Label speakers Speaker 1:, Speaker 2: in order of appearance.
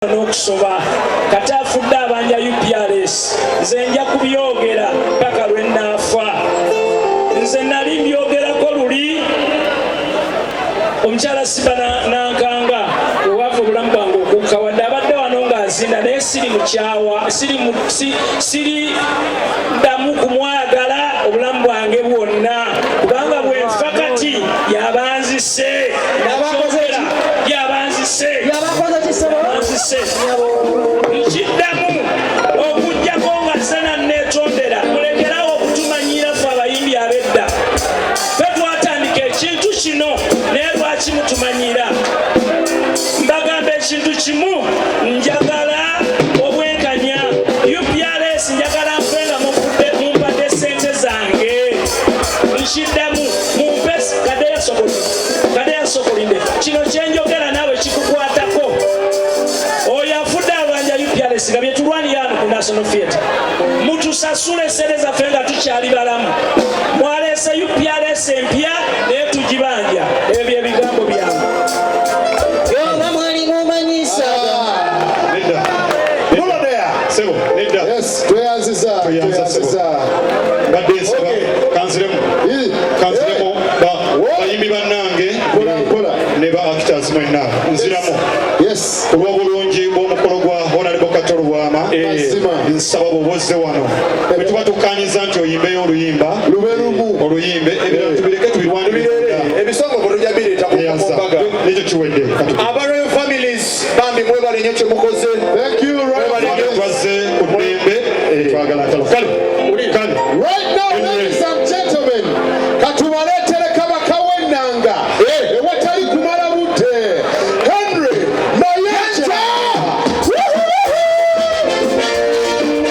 Speaker 1: n'okusoba kati afudde abanja UPRS nze nja kubyogera paka lwe nnaafa. Nze nali mbyogerako luli omukyala Shibah nankanga owava obulamu bwange okukka wadde abadde wano ng'azinda naye siri mukyawa siri ddamu kumwagala obulamu bwange bwonna kubanga bwenfa kati yabanzise nkiddamu okujjako nga sena neetondera mulekerawo okutumanyira ffe abayimbi ab'edda fe twatandika ekintu kino naye lwaki mutumanyira mbagamba ekintu kimu njagala obwenkanya UPRS njagala nfenga mumpadde sente zange nkiddamu mumpe kadeya sokolinde kino kyenjogera naawe kikukwatako oyo afudde abanja UPRS nga byetulwanira hano ku National Theatre mutusasule sente zaffe nga tukyali balamu mwaleese UPRS empya naye tugibanja ebyo bye bigambo byange
Speaker 2: yonga mwali mumanyisa
Speaker 3: tweyanziza
Speaker 4: badde nsaba kanziremu bayimbi bannange ne ba actors mwenna nziramu olw'obulungi bw'omukolo gwa Honorable Katolo Bwama nsaba bw'obozze wano bwe tuba tukkanyiza nti oyimbeyo oluyimba oluyimbe ebirala tubireke tubirwanirire
Speaker 3: ebisongovu tujja bireeta ku mbaga
Speaker 4: nekyo kiwedde
Speaker 3: aba royal families bambi mwebale nnyo kye mukoze
Speaker 4: twazze ku ddembe twagala kale
Speaker 3: right now ladies and gentlemen